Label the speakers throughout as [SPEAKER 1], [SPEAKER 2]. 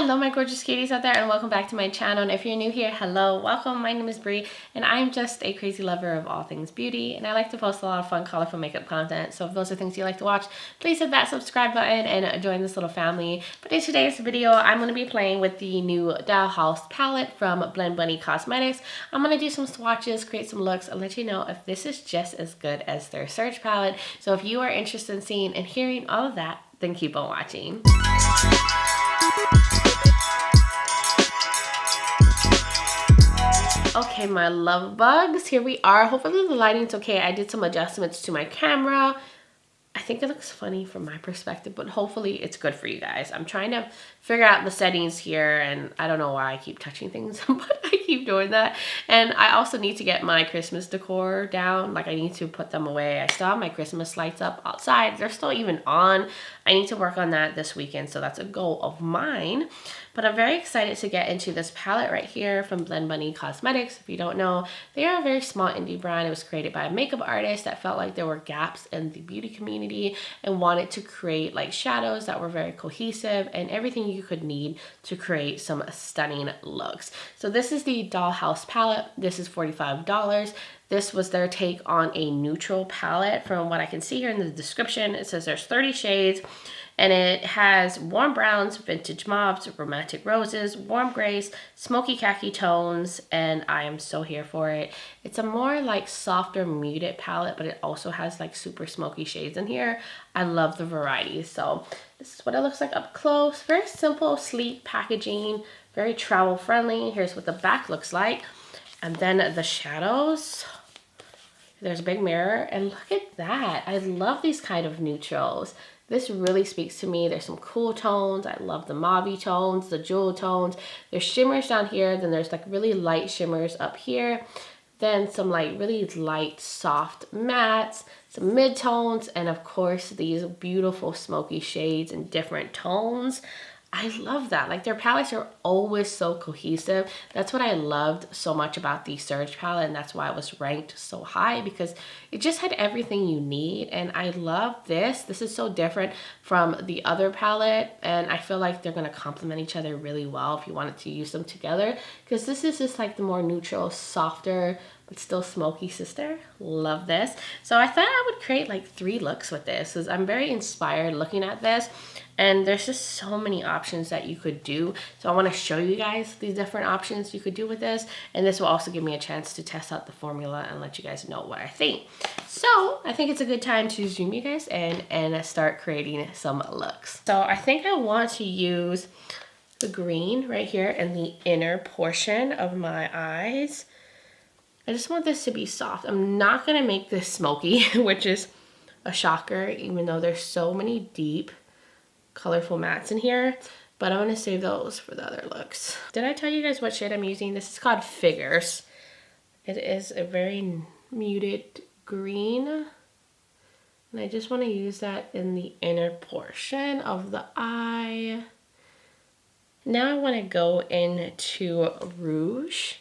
[SPEAKER 1] Hello my gorgeous cuties out there, and welcome back to my channel. And if you're new here, hello, welcome. My name is Bree and I'm just a crazy lover of all things beauty, and I like to post a lot of fun colorful makeup content. So if those are things you like to watch, please hit that subscribe button and join this little family. But in today's video, I'm going to be playing with the new Dollhouse palette from Blend Bunny Cosmetics. I'm going to do some swatches, create some looks, and let you know if this is just as good as their Surge palette. So if you are interested in seeing and hearing all of that, then keep on watching. Okay, my love bugs, here we are. Hopefully the lighting's okay. I did some adjustments to my camera. I think it looks funny from my perspective, but hopefully it's good for you guys. I'm trying to figure out the settings here, and I don't know why I keep touching things, but I keep doing that. And I also need to get my Christmas decor down. Like, I need to put them away. I still have my Christmas lights up outside. They're still even on. I need to work on that this weekend, so that's a goal of mine. But I'm very excited to get into this palette right here from Blend Bunny Cosmetics. If you don't know, they are a very small indie brand. It was created by a makeup artist that felt like there were gaps in the beauty community and wanted to create like shadows that were very cohesive and everything you could need to create some stunning looks. So this is the Dollhouse palette. This is $45. This was their take on a neutral palette. From what I can see here in the description, it says there's 30 shades. And it has warm browns, vintage mauves, romantic roses, warm grays, smoky khaki tones, and I am so here for it. It's a more like softer muted palette, but it also has like super smoky shades in here. I love the variety. So this is what it looks like up close. Very simple, sleek packaging, very travel friendly. Here's what the back looks like. And then the shadows. There's a big mirror, and look at that. I love these kind of neutrals. This really speaks to me. There's some cool tones. I love the mauve tones, the jewel tones. There's shimmers down here. Then there's like really light shimmers up here. Then some like really light, soft mattes, some mid-tones, and of course these beautiful smoky shades in different tones. I love that. Like, their palettes are always so cohesive. That's what I loved so much about the Surge palette, and that's why it was ranked so high, because it just had everything you need. And I love this. This is so different from the other palette, and I feel like they're going to complement each other really well if you wanted to use them together, because this is just like the more neutral, softer, but still smoky sister. Love this. So I thought I would create like 3 looks with this, because I'm very inspired looking at this. And there's just so many options that you could do. So I want to show you guys these different options you could do with this. And this will also give me a chance to test out the formula and let you guys know what I think. So I think it's a good time to zoom you guys in and start creating some looks. So I think I want to use the green right here in the inner portion of my eyes. I just want this to be soft. I'm not going to make this smoky, which is a shocker, even though there's so many deep colorful mattes in here, but I'm going to save those for the other looks. Did I tell you guys what shade I'm using? This is called Figures. It is a very muted green, and I just want to use that in the inner portion of the eye. Now I want to go into Rouge,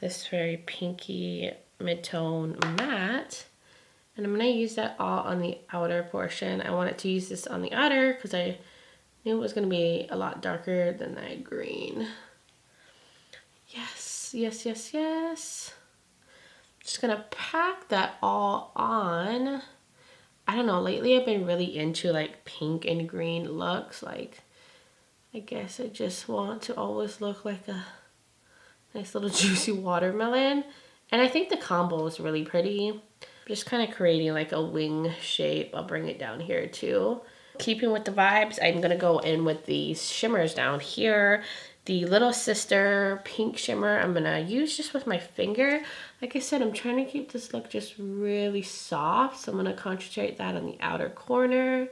[SPEAKER 1] this very pinky mid-tone matte. And I'm going to use that all on the outer portion. I wanted to use this on the outer because I knew it was going to be a lot darker than that green. Yes, yes, yes, yes. Just going to pack that all on. I don't know, lately I've been really into like pink and green looks. Like, I guess I just want to always look like a nice little juicy watermelon. And I think the combo is really pretty. Just kind of creating like a wing shape. I'll bring it down here too. Keeping with the vibes, I'm going to go in with these shimmers down here. The Little Sister pink shimmer I'm going to use just with my finger. Like I said, I'm trying to keep this look just really soft. So I'm going to concentrate that on the outer corner.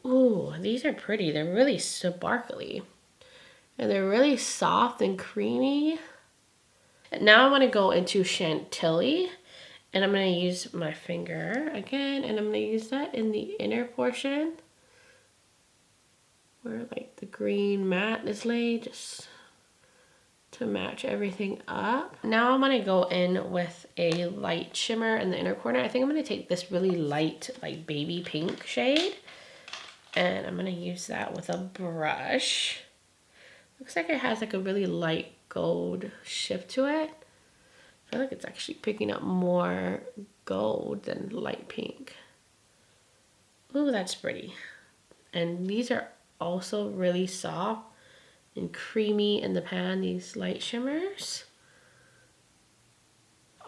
[SPEAKER 1] Ooh, these are pretty. They're really sparkly. And they're really soft and creamy. And now I want to go into Chantilly. And I'm going to use my finger again, and I'm going to use that in the inner portion where like the green matte is laid, just to match everything up. Now I'm going to go in with a light shimmer in the inner corner. I think I'm going to take this really light, like baby pink shade, and I'm going to use that with a brush. Looks like it has like a really light gold shift to it. I feel like it's actually picking up more gold than light pink. Ooh, that's pretty. And these are also really soft and creamy in the pan, these light shimmers.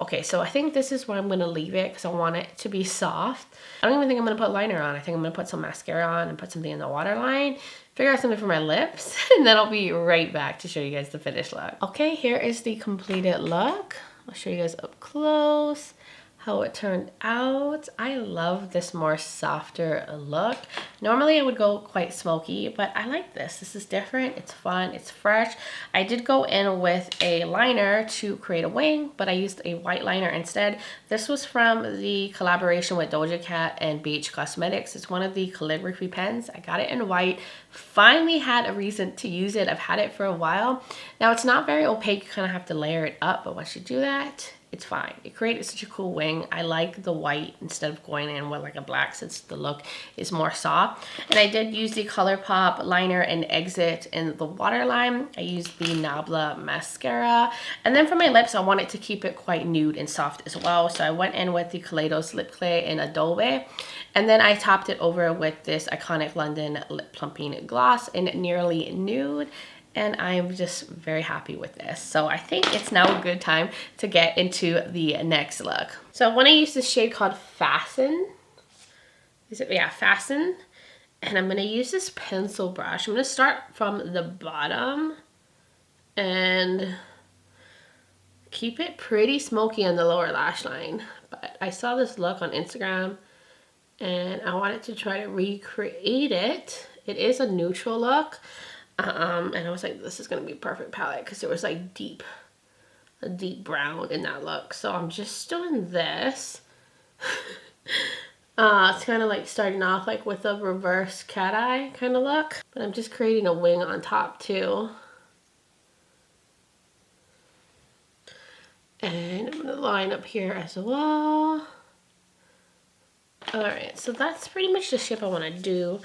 [SPEAKER 1] Okay, so I think this is where I'm gonna leave it because I want it to be soft. I don't even think I'm gonna put liner on. I think I'm gonna put some mascara on and put something in the waterline, figure out something for my lips, and then I'll be right back to show you guys the finished look. Okay, here is the completed look. I'll show you guys up close how it turned out. I love this more softer look. Normally I would go quite smoky, but I like this. This is different, it's fun, it's fresh. I did go in with a liner to create a wing, but I used a white liner instead. This was from the collaboration with Doja Cat and BH Cosmetics. It's one of the calligraphy pens. I got it in white. Finally had a reason to use it. I've had it for a while. Now it's not very opaque, you kind of have to layer it up, but once you do that, it's fine. It created such a cool wing. I like the white instead of going in with like a black since the look is more soft. And I did use the ColourPop liner and exit in the waterline. I used the Nabla mascara. And then for my lips, I wanted to keep it quite nude and soft as well. So I went in with the Kaleidos lip clay in Adobe. And then I topped it over with this iconic London lip plumping gloss in Nearly Nude. And I'm just very happy with this. So I think it's now a good time to get into the next look. So I want to use this shade called Fasten. Is it? Yeah, Fasten. And I'm going to use this pencil brush. I'm going to start from the bottom and keep it pretty smoky on the lower lash line. But I saw this look on Instagram and I wanted to try to recreate it. It is a neutral look. And I was like, this is gonna be a perfect palette because it was like a deep brown in that look. So I'm just doing this. It's kind of like starting off like with a reverse cat eye kind of look, but I'm just creating a wing on top too. And I'm gonna line up here as well. All right, so that's pretty much the shape I want to do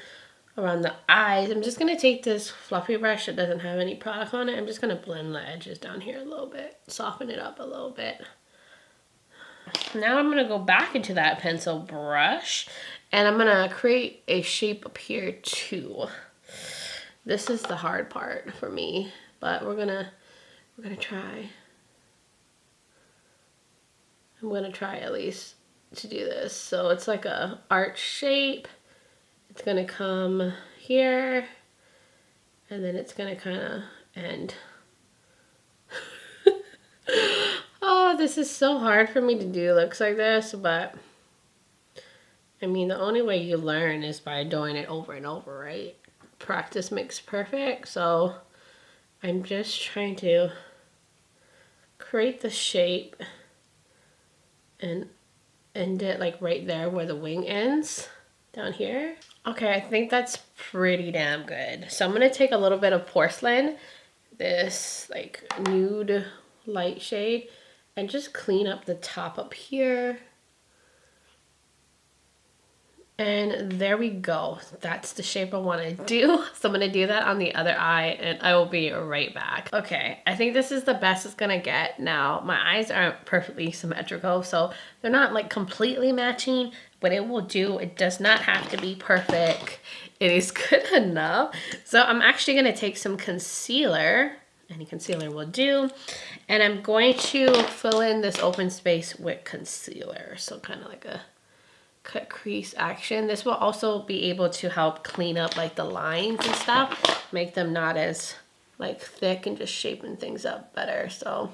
[SPEAKER 1] around the eyes. I'm just going to take this fluffy brush that doesn't have any product on it. I'm just going to blend the edges down here a little bit, soften it up a little bit. Now I'm going to go back into that pencil brush and I'm going to create a shape up here too. This is the hard part for me, but we're going to try. I'm going to try at least to do this. So it's like a arch shape. It's gonna come here and then it's gonna kind of end. Oh, this is so hard for me to do looks like this, but I mean, the only way you learn is by doing it over and over, right? Practice makes perfect. So I'm just trying to create the shape and end it like right there where the wing ends, down here. Okay, I think that's pretty damn good. So I'm gonna take a little bit of Porcelain, this like nude light shade, and just clean up the top up here. And there we go. That's the shape I want to do. So I'm going to do that on the other eye and I will be right back. Okay, I think this is the best it's going to get. Now, my eyes aren't perfectly symmetrical, so they're not like completely matching, but it will do. It does not have to be perfect. It is good enough. So I'm actually going to take some concealer. Any concealer will do. And I'm going to fill in this open space with concealer. So kind of like a cut crease action. This will also be able to help clean up like the lines and stuff, make them not as like thick and just shaping things up better. So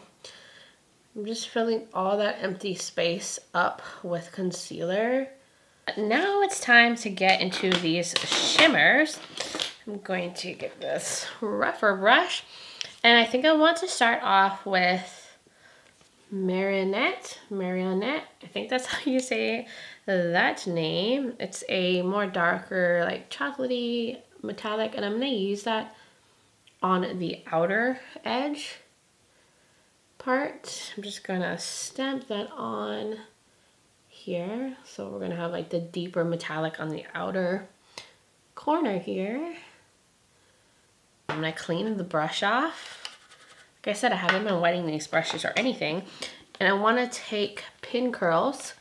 [SPEAKER 1] I'm just filling all that empty space up with concealer. Now it's time to get into these shimmers. I'm going to get this rougher brush and I think I want to start off with Marionette, I think that's how you say that name. It's a more darker, like chocolatey metallic, and I'm gonna use that on the outer edge part. I'm just gonna stamp that on here. So we're gonna have like the deeper metallic on the outer corner here. I'm gonna clean the brush off. Like I said, I haven't been wetting these brushes or anything. And I wanna take Pin Curls,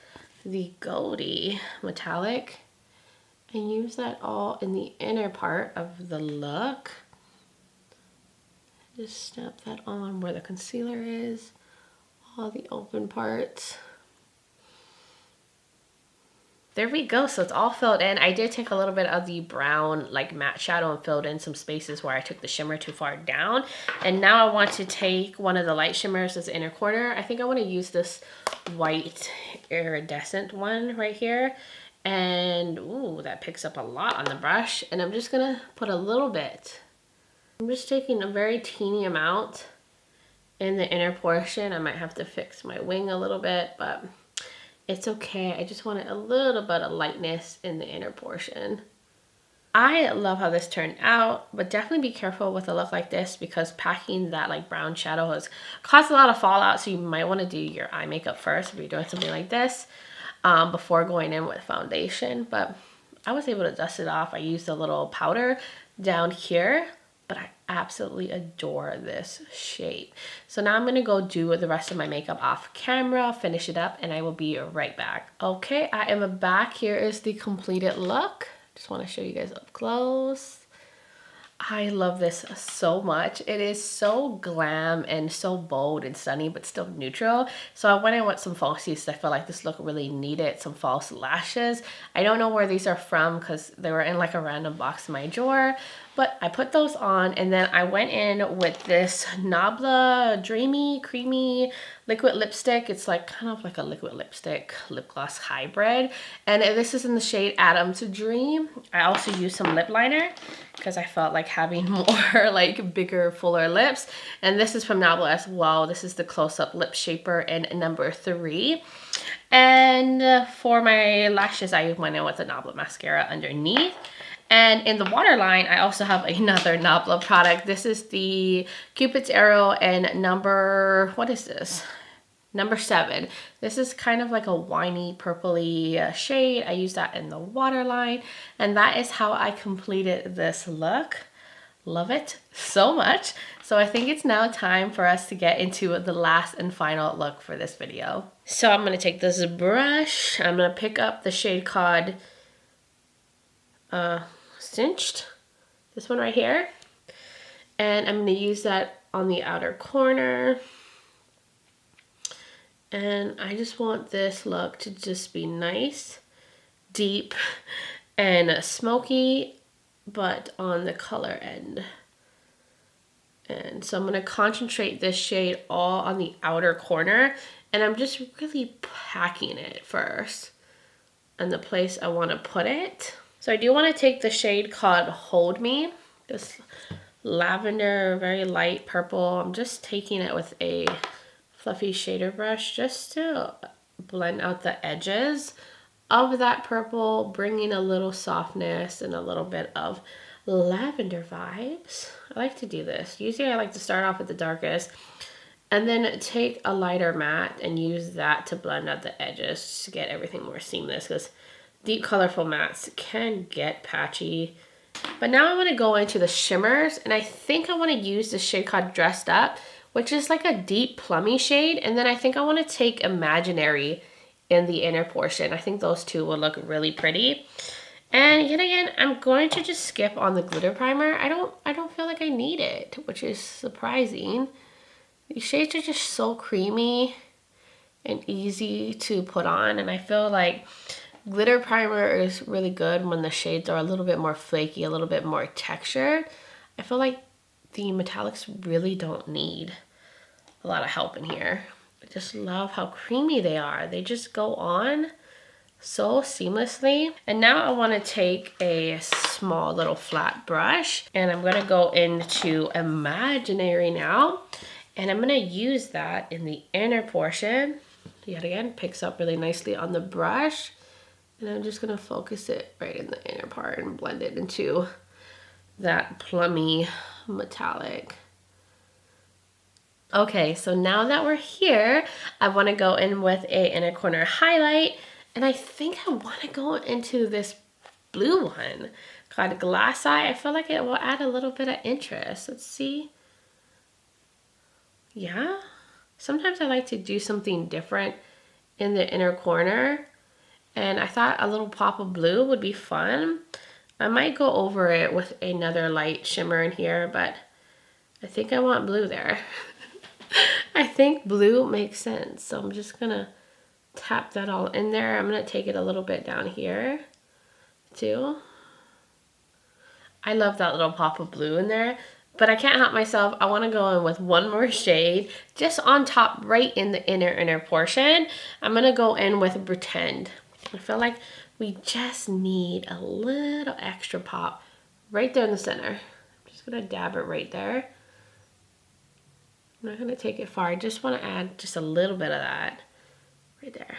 [SPEAKER 1] the Goldie metallic, and use that all in the inner part of the look. Just snap that on where the concealer is, all the open parts. There we go, so it's all filled in. I did take a little bit of the brown like matte shadow and filled in some spaces where I took the shimmer too far down. And now I want to take one of the light shimmers as the inner corner. I think I want to use this white iridescent one right here. And ooh, that picks up a lot on the brush. And I'm just gonna put a little bit. I'm just taking a very teeny amount in the inner portion. I might have to fix my wing a little bit, but it's okay. I just wanted a little bit of lightness in the inner portion. I love how this turned out, but definitely be careful with a look like this because packing that like brown shadow has caused a lot of fallout. So you might want to do your eye makeup first if you're doing something like this before going in with foundation. But I was able to dust it off. I used a little powder down here, but I absolutely adore this shade. So now I'm going to go do the rest of my makeup off camera, finish it up, and I will be right back. Okay, I am back. Here is the completed look. Just want to show you guys up close. I love this so much. It is so glam and so bold and stunning, but still neutral. So I went in with some falsies. I felt like this look really needed some false lashes. I don't know where these are from because they were in like a random box in my drawer, but I put those on and then I went in with this Nabla Dreamy Creamy liquid lipstick. It's like kind of like a liquid lipstick lip gloss hybrid, and this is in the shade Adam's Dream. I also used some lip liner because I felt like having more like bigger, fuller lips, and this is from Nabla as well. This is the close-up lip shaper in number 3. And for my lashes, I went in with a Nabla mascara underneath. And in the waterline, I also have another Nabla product. This is the Cupid's Arrow and number, what is this? Number 7. This is kind of like a winey purpley shade. I use that in the waterline. And that is how I completed this look. Love it so much. So I think it's now time for us to get into the last and final look for this video. So I'm going to take this brush. I'm going to pick up the shade called Cinched, this one right here, and I'm going to use that on the outer corner. And I just want this look to just be nice, deep, and smoky, but on the color end. And so I'm going to concentrate this shade all on the outer corner, and I'm just really packing it first in the place I want to put it. So I do want to take the shade called Hold Me, this lavender, very light purple. I'm just taking it with a fluffy shader brush just to blend out the edges of that purple, bringing a little softness and a little bit of lavender vibes. I like to do this. Usually I like to start off with the darkest and then take a lighter matte and use that to blend out the edges just to get everything more seamless, because deep colorful mattes can get patchy. But now I want to go into the shimmers, and I think I want to use this shade called Dressed Up, which is like a deep plummy shade. And then I think I want to take Imaginary in the inner portion. I think those two will look really pretty. And yet again, I'm going to just skip on the glitter primer. I don't feel like I need it, which is surprising. These shades are just so creamy and easy to put on, and I feel like glitter primer is really good when the shades are a little bit more flaky, a little bit more textured. I feel like the metallics really don't need a lot of help in here. I just love how creamy they are. They just go on so seamlessly. And now I want to take a small little flat brush, and I'm going to go into Imaginary now. And I'm going to use that in the inner portion. Yet again, picks up really nicely on the brush. And I'm just going to focus it right in the inner part and blend it into that plummy metallic. Okay, so now that we're here, I want to go in with a inner corner highlight. And I think I want to go into this blue one Got a glass eye. I feel like it will add a little bit of interest. Let's see. Yeah. Sometimes I like to do something different in the inner corner. And I thought a little pop of blue would be fun. I might go over it with another light shimmer in here, but I think I want blue there. I think blue makes sense. So I'm just gonna tap that all in there. I'm gonna take it a little bit down here too. I love that little pop of blue in there, but I can't help myself. I wanna go in with one more shade just on top, right in the inner portion. I'm gonna go in with Pretend. I feel like we just need a little extra pop right there in the center. I'm just gonna dab it right there. I'm not gonna take it far. I just wanna add just a little bit of that right there.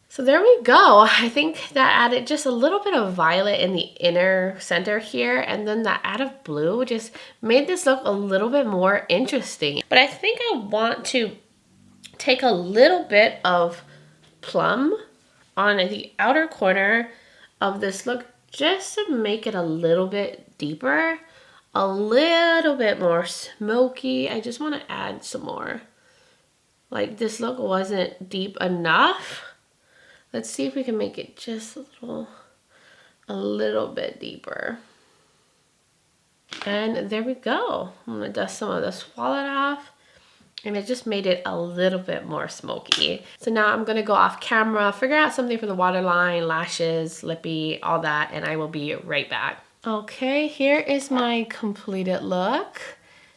[SPEAKER 1] So there we go. I think that added just a little bit of violet in the inner center here, and then that add of blue just made this look a little bit more interesting. But I think I want to take a little bit of Plum on the outer corner of this look just to make it a little bit deeper, a little bit more smoky. I just want to add some more. Like, this look wasn't deep enough. Let's see if we can make it just a little bit deeper. And there we go. I'm gonna dust some of the swallow off. And it just made it a little bit more smoky. So now I'm gonna go off camera, figure out something for the waterline, lashes, lippy, all that, and I will be right back. Okay, here is my completed look.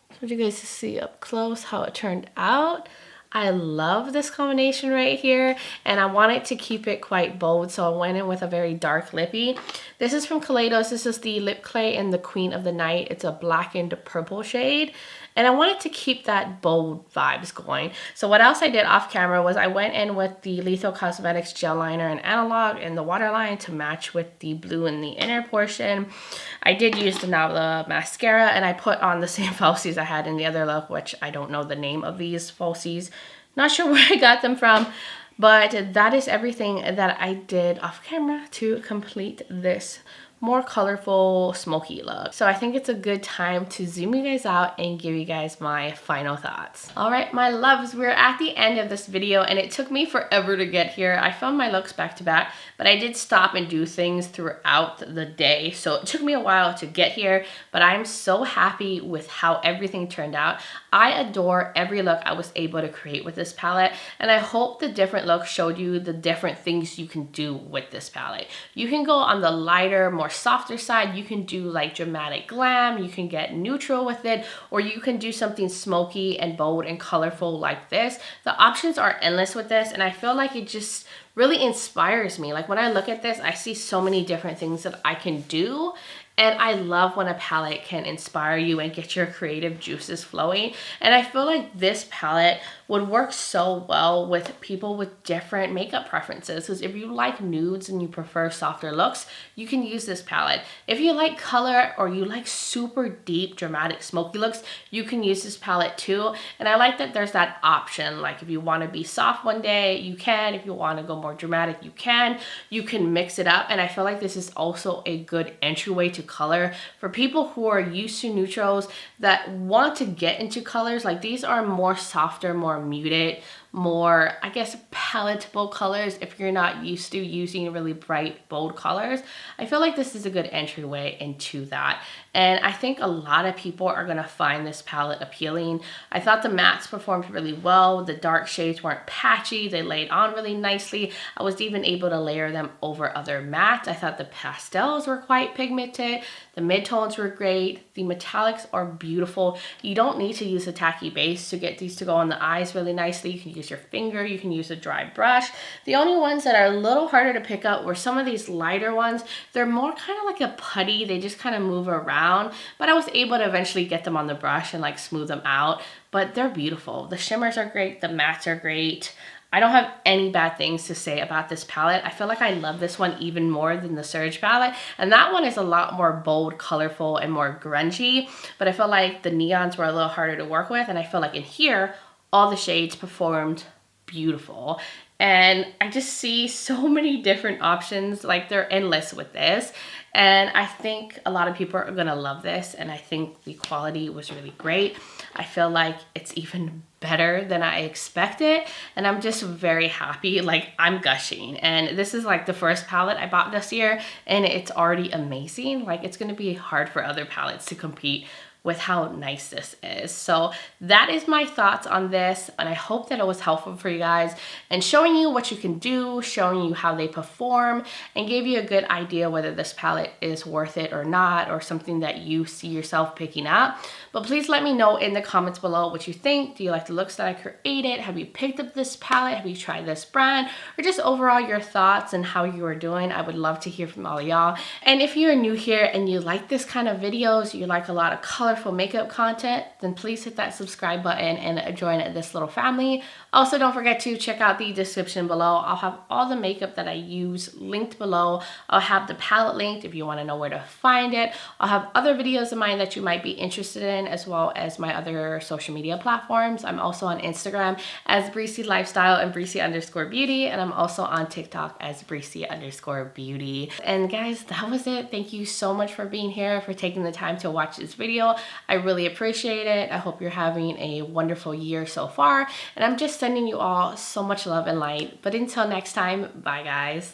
[SPEAKER 1] I want you guys to see up close how it turned out. I love this combination right here, and I wanted to keep it quite bold, so I went in with a very dark lippy. This is from Kaleidos. This is the Lip Clay in the Queen of the Night. It's a blackened purple shade, and I wanted to keep that bold vibes going. So what else I did off camera was I went in with the Lethal Cosmetics gel liner and analog in the waterline to match with the blue in the inner portion. I did use the Nabla mascara, and I put on the same falsies I had in the other look, which I don't know the name of these falsies. Not sure where I got them from, but that is everything that I did off camera to complete this more colorful, smoky look. So I think it's a good time to zoom you guys out and give you guys my final thoughts. All right, my loves, we're at the end of this video, and it took me forever to get here. I filmed my looks back to back, but I did stop and do things throughout the day. So it took me a while to get here, but I'm so happy with how everything turned out. I adore every look I was able to create with this palette, and I hope the different looks showed you the different things you can do with this palette. You can go on the lighter, more softer side. You can do like dramatic glam, you can get neutral with it, or you can do something smoky and bold and colorful like this. The options are endless with this, and I feel like it just really inspires me. Like, when I look at this, I see so many different things that I can do. And I love when a palette can inspire you and get your creative juices flowing. And I feel like this palette would work so well with people with different makeup preferences. Because if you like nudes and you prefer softer looks, you can use this palette. If you like color or you like super deep, dramatic, smoky looks, you can use this palette too. And I like that there's that option. Like, if you want to be soft one day, you can. If you want to go more dramatic, you can. You can mix it up. And I feel like this is also a good entryway to color for people who are used to neutrals that want to get into colors. Like, these are more softer, more muted, more, I guess, palatable colors if you're not used to using really bright, bold colors. I feel like this is a good entryway into that. And I think a lot of people are gonna find this palette appealing. I thought the mattes performed really well. The dark shades weren't patchy. They laid on really nicely. I was even able to layer them over other mattes. I thought the pastels were quite pigmented. The midtones were great. The metallics are beautiful. You don't need to use a tacky base to get these to go on the eyes really nicely. You can use your finger, you can use a dry brush. The only ones that are a little harder to pick up were some of these lighter ones. They're more kind of like a putty. They just kind of move around, but I was able to eventually get them on the brush and like smooth them out. But they're beautiful. The shimmers are great. The mattes are great. I don't have any bad things to say about this palette. I feel like I love this one even more than the Surge palette. And that one is a lot more bold, colorful, and more grungy. But I feel like the neons were a little harder to work with. And I feel like in here, all the shades performed beautiful. And I just see so many different options, like they're endless with this. And I think a lot of people are gonna love this, and I think the quality was really great. I feel like it's even better than I expected, and I'm just very happy. Like, I'm gushing. And this is like the first palette I bought this year, and it's already amazing. Like, it's gonna be hard for other palettes to compete with how nice this is. So that is my thoughts on this, and I hope that it was helpful for you guys and showing you what you can do, showing you how they perform, and gave you a good idea whether this palette is worth it or not, or something that you see yourself picking up. But please let me know in the comments below what you think. Do you like the looks that I created? Have you picked up this palette? Have you tried this brand? Or just overall your thoughts and how you are doing. I would love to hear from all y'all. And if you're new here and you like this kind of videos, you like a lot of colorful makeup content, then please hit that subscribe button and join this little family. Also, don't forget to check out the description below. I'll have all the makeup that I use linked below. I'll have the palette linked if you want to know where to find it. I'll have other videos of mine that you might be interested in, as well as my other social media platforms. I'm also on Instagram as Breezy Lifestyle and Breezy_Beauty, and I'm also on TikTok as Breezy_Beauty. And guys, that was it. Thank you so much for being here, for taking the time to watch this video. I really appreciate it. I hope you're having a wonderful year so far, and I'm just sending you all so much love and light. But until next time, bye guys.